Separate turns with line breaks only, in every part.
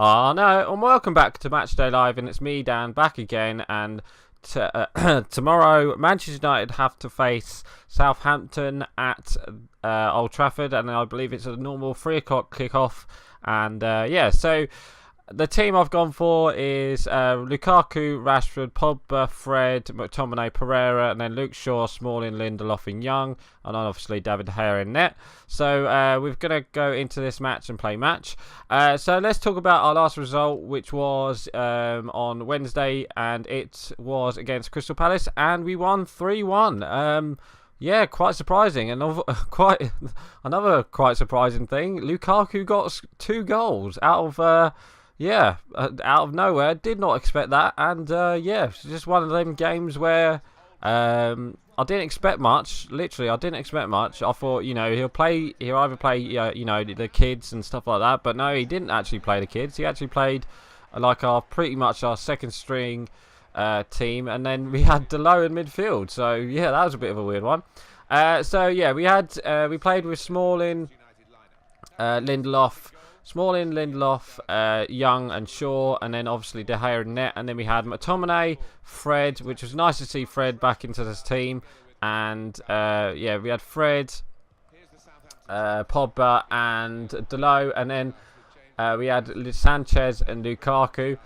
No, and welcome back to Matchday Live, and it's me, Dan, back again. And tomorrow, Manchester United have to face Southampton at Old Trafford, and I believe it's a normal 3 o'clock kickoff. And so the team I've gone for is Lukaku, Rashford, Pogba, Fred, McTominay, Pereira, and then Luke Shaw, Smalling, Lindelof, and Young, and obviously David De Gea in net. So we're going to go into this match and play match. So let's talk about our last result, which was on Wednesday, and it was against Crystal Palace, and we won 3-1. Yeah, quite surprising, and another quite surprising thing. Lukaku got 2 goals out of nowhere. Did not expect that, and it's just one of them games where I didn't expect much. Literally, I didn't expect much. I thought, he'll either play, the kids and stuff like that. But no, he didn't actually play the kids. He actually played pretty much our second string team, and then we had DeLoe in midfield. So yeah, that was a bit of a weird one. We played with Smalling, Lindelof, Young and Shaw, and then obviously De Gea in net, and then we had McTominay, Fred, which was nice to see Fred back into this team, and we had Fred, Pogba and DeLoe, and then we had Sanchez and Lukaku.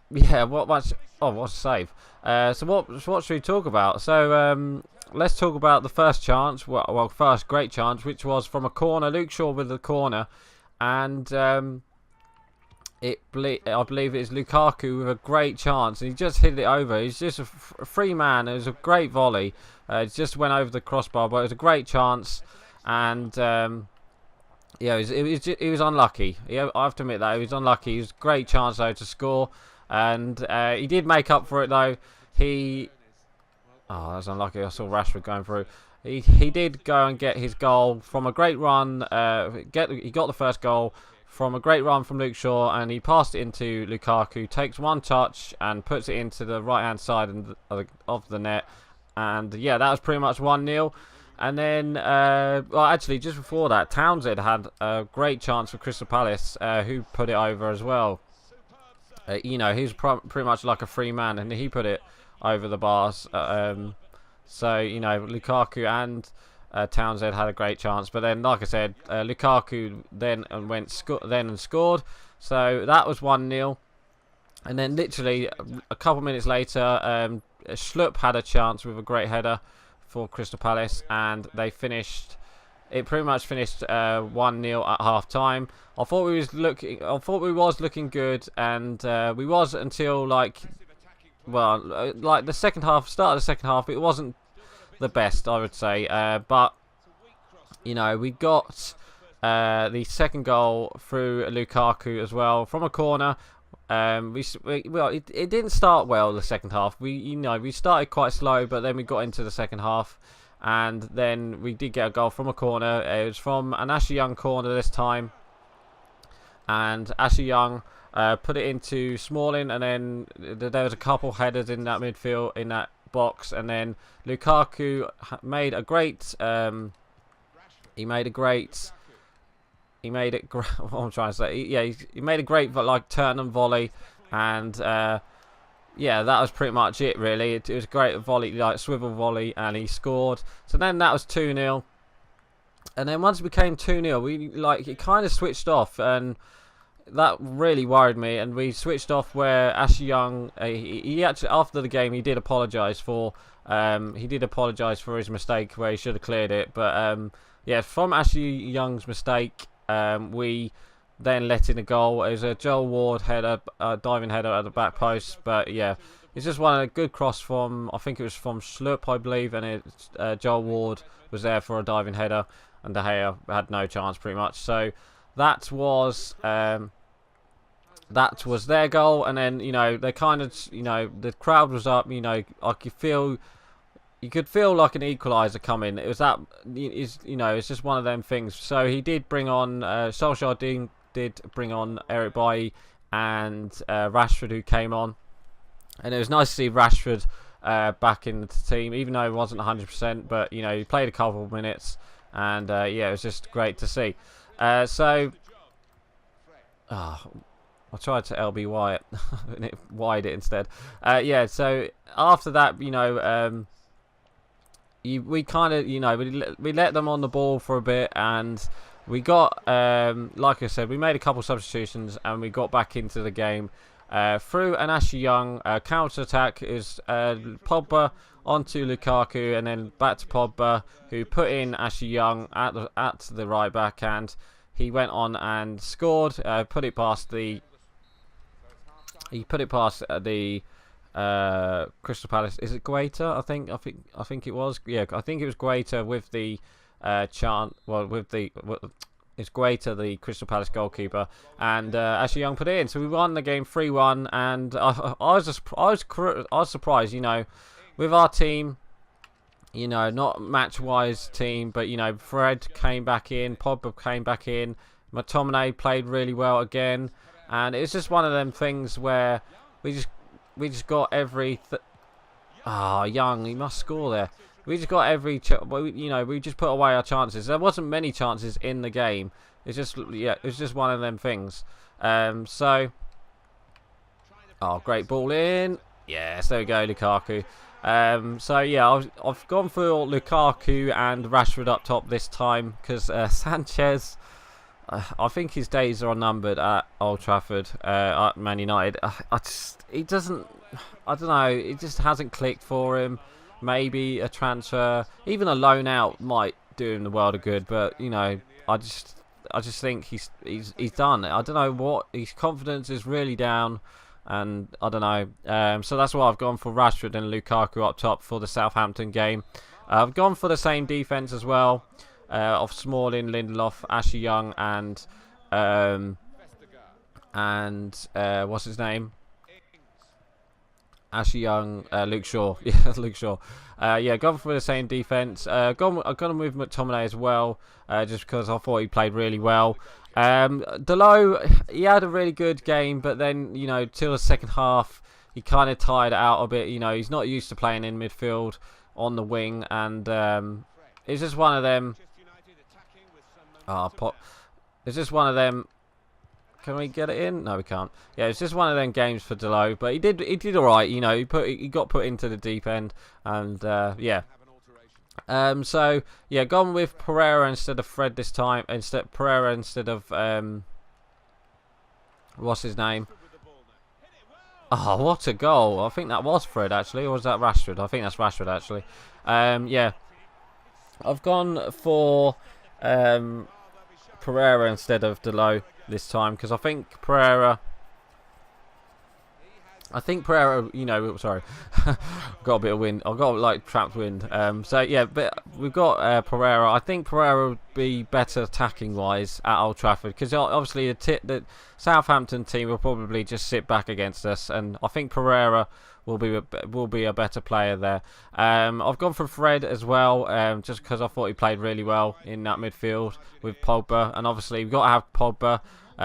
What a save. So what should we talk about? So let's talk about the first chance. First great chance, which was from a corner. Luke Shaw with the corner, and I believe it's Lukaku with a great chance, and he just hit it over. He's just a free man. It was a great volley. It just went over the crossbar, but it was a great chance, and he was unlucky. I have to admit that he was unlucky. It was a great chance though to score, and he did make up for it though. That was unlucky. I saw Rashford going through. He did go and get his goal from a great run. He got the first goal from a great run from Luke Shaw, and he passed it into Lukaku. Takes one touch and puts it into the right hand side of the net. And that was pretty much 1-0. And then, actually, just before that, Townsend had a great chance for Crystal Palace, who put it over as well. He was pretty much like a free man, and he put it over the bars. Lukaku and Townsend had a great chance, but then, like I said, Lukaku then scored. So that was 1-0, and then literally a couple minutes later, Schlupp had a chance with a great header for Crystal Palace, and they finished. It pretty much finished 1-0 at half time. I thought we was looking good, and we was until the second half. Start of the second half, it wasn't the best, I would say. But we got the second goal through Lukaku as well from a corner. It didn't start well the second half. We started quite slow, but then we got into the second half, and then we did get a goal from a corner. It was from an Ashley Young corner this time, and Ashley Young put it into Smalling, and then there was a couple headers in that midfield, in that box, and then Lukaku made a great. He made what I'm trying to say. He made a great turn and volley, and that was pretty much it really. It was a great volley, swivel volley, and he scored. So then that was 2-0, and then once it became 2-0, it kind of switched off, and that really worried me. And we switched off where Ashley Young, he actually after the game he did apologise for his mistake where he should have cleared it, but from Ashley Young's mistake. We then let in a goal. It was a Joel Ward header, diving header at the back post. But it's just one a good cross from, I think it was from Schlupp, I believe, and Joel Ward was there for a diving header, and De Gea had no chance pretty much. So that was their goal, and then they kind of the crowd was up. You could feel like an equaliser coming. It was it's just one of them things. So he did bring on Solskjaer did bring on Eric Bailly and Rashford, who came on, and it was nice to see Rashford back in the team, even though he wasn't 100%. But he played a couple of minutes, and it was just great to see. So Ah, I tried to LBY it and it wide it instead. Yeah, so after that, we kind of, we let them on the ball for a bit, and we got, like I said, we made a couple substitutions and we got back into the game through an Ashley Young counter attack. Is Pogba onto Lukaku and then back to Pogba, who put in Ashley Young at the right back, and he went on and scored. Put it past the Crystal Palace. Is it Guaita? I think it was. Yeah, I think it was Guaita with the chant. Well, it's Guaita, the Crystal Palace goalkeeper, and Ashley Young put it in. So we won the game 3-1, and I was surprised. With our team, not match-wise team, but Fred came back in, Pogba came back in, McTominay played really well again, and it's just one of them things where we just got every. Young, he must score there. We just got every. We just put away our chances. There wasn't many chances in the game. It's just one of them things. Great ball in. Yes, there we go, Lukaku. I've gone for Lukaku and Rashford up top this time because Sanchez. I think his days are unnumbered at Old Trafford, at Man United. He doesn't. I don't know. It just hasn't clicked for him. Maybe a transfer, even a loan out, might do him the world of good. But I just think he's done. I don't know what, his confidence is really down, and I don't know. So that's why I've gone for Rashford and Lukaku up top for the Southampton game. I've gone for the same defense as well. Of Smalling, Lindelof, Ashley Young, and what's his name? Ashley Young, Luke Shaw. Yeah, Luke Shaw. Gone for the same defense. I've gone with McTominay as well, just because I thought he played really well. Dalot, he had a really good game, but then till the second half, he kind of tired it out a bit. He's not used to playing in midfield on the wing, and it's just one of them. It's just one of them. Can we get it in? No, we can't. Yeah, it's just one of them games for Dalot, but he did all right. He got put into the deep end, and gone with Pereira instead of Fred this time. Pereira instead of what's his name? Oh, what a goal! I think that was Fred actually, or was that Rashford? I think that's Rashford actually. I've gone for Pereira instead of Dalot this time because I think Pereira, sorry, got a bit of wind. I've got trapped wind. But we've got Pereira. I think Pereira would be better attacking wise at Old Trafford because obviously the Southampton team will probably just sit back against us, and I think Pereira will be a better player there. I've gone for Fred as well, just because I thought he played really well in that midfield with Pogba, and obviously we've got to have Pogba.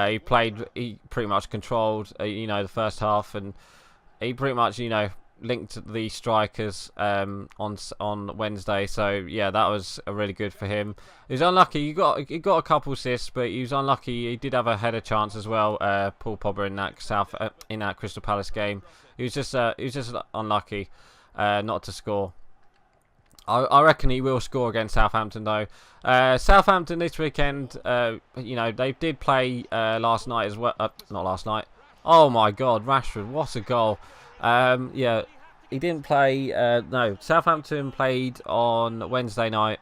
He pretty much controlled, the first half, and he pretty much, linked the strikers on Wednesday. So yeah, that was really good for him. He was unlucky. He got a couple assists, but he was unlucky. He did have a header chance as well. Paul Pogba in that Crystal Palace game. He was just unlucky not to score. I reckon he will score against Southampton though. Southampton this weekend, they did play last night as well. Not last night. Oh my God, Rashford! What a goal! He didn't play. No, Southampton played on Wednesday night,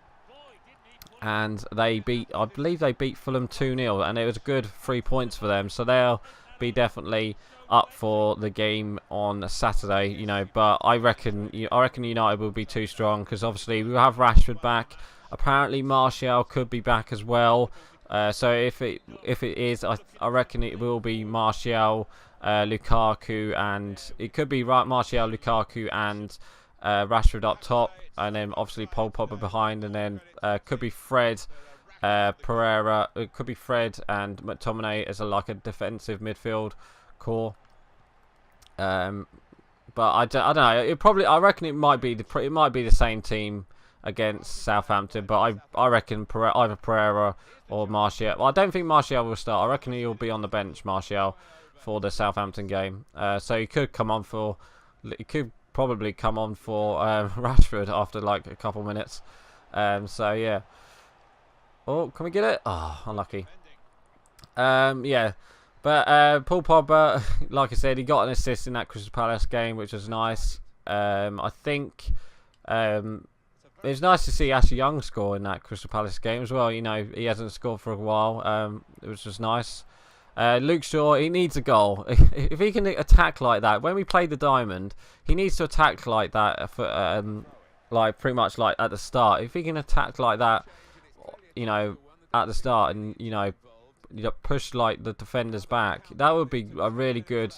and I believe they beat Fulham 2-0, and it was a good 3 points for them. So they'll be definitely up for the game on Saturday, but I reckon United will be too strong because obviously we have Rashford back. Apparently Martial could be back as well. So if it is, I reckon it will be Martial, Lukaku, and it could be Martial, Lukaku, and Rashford up top, and then obviously Paul Pogba behind, and then could be Fred, Pereira. It could be Fred and McTominay as a defensive midfield core. But I don't know. I reckon it might be the same team against Southampton, but I reckon either Pereira or Martial. Well, I don't think Martial will start. I reckon he'll be on the bench, Martial, for the Southampton game. So he could come on for. He could probably come on for Rashford after like a couple minutes. So yeah. Oh, can we get it? Oh, unlucky. Yeah. But Paul Pogba, like I said, he got an assist in that Crystal Palace game, which was nice. I think it was nice to see Ashley Young score in that Crystal Palace game as well. You know, he hasn't scored for a while. It was just nice. Luke Shaw, he needs a goal. If he can attack like that, when we played the Diamond, he needs to attack like that for like pretty much like at the start. If he can attack like that, you know, at the start, and you know, push like the defenders back, that would be a really good.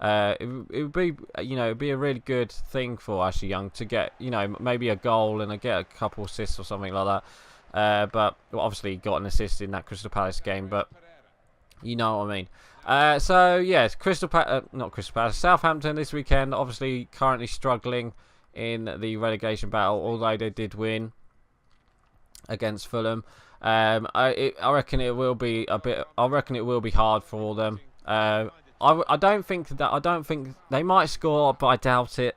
It would be, you know, it'd be a really good thing for Ashley Young to get, you know, maybe a goal and get a couple assists or something like that. But obviously he got an assist in that Crystal Palace game, but you know what I mean. So yes, not Crystal Palace, Southampton this weekend. Obviously, currently struggling in the relegation battle, although they did win against Fulham. I reckon it will be a bit. I reckon it will be hard for them. I don't think they might score, but I doubt it.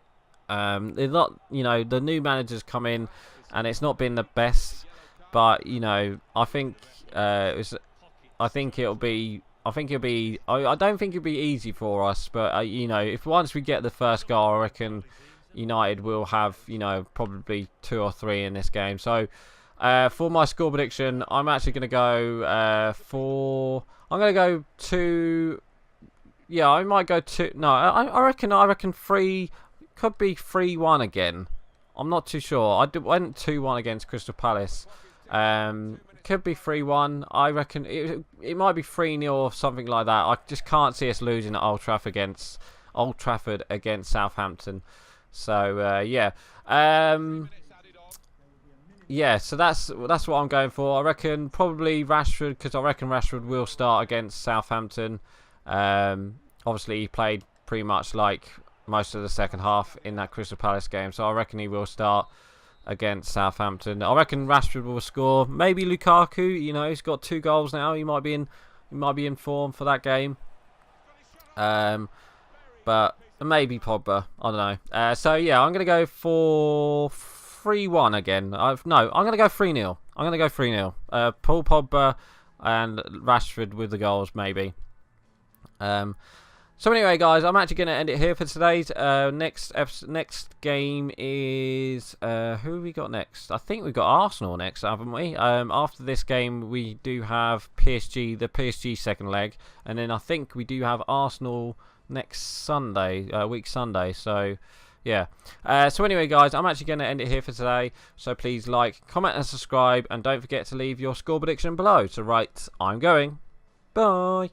They're not, you know, the new managers come in, and it's not been the best. But you know, I think it'll be. I don't think it'll be easy for us, but you know, if once we get the first goal, I reckon United will have, you know, probably 2 or 3 in this game. So for my score prediction, I'm actually going to go I'm going to go 2. Yeah, I might go 2. No, I reckon 3. Could be 3-1 again. I'm not too sure. I went 2-1 against Crystal Palace. Could be 3-1. I reckon it might be 3-0 or something like that. I just can't see us losing at Old Trafford against Southampton. So yeah. Yeah, so that's what I'm going for. I reckon probably Rashford, because I reckon Rashford will start against Southampton. Obviously, he played pretty much like most of the second half in that Crystal Palace game, so I reckon he will start against Southampton. I reckon Rashford will score. Maybe Lukaku. You know, he's got 2 goals now. He might be in form for that game. But maybe Pogba. I don't know. So yeah, I'm gonna go for 3-1 again. I'm gonna go 3-0. I'm gonna go 3-0. Paul Pogba and Rashford with the goals, maybe. So anyway, guys, I'm actually going to end it here for today's. Next game is who have we got next? I think we've got Arsenal next, haven't we? After this game, we do have PSG, the PSG second leg, and then I think we do have Arsenal next Sunday, week Sunday. So yeah. So anyway, guys, I'm actually going to end it here for today. So please like, comment, and subscribe, and don't forget to leave your score prediction below. So right, I'm going. Bye.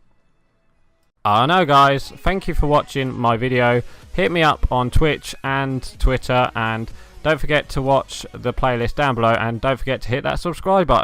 I know, guys, thank you for watching my video. Hit me up on Twitch and Twitter, and don't forget to watch the playlist down below, and don't forget to hit that subscribe button.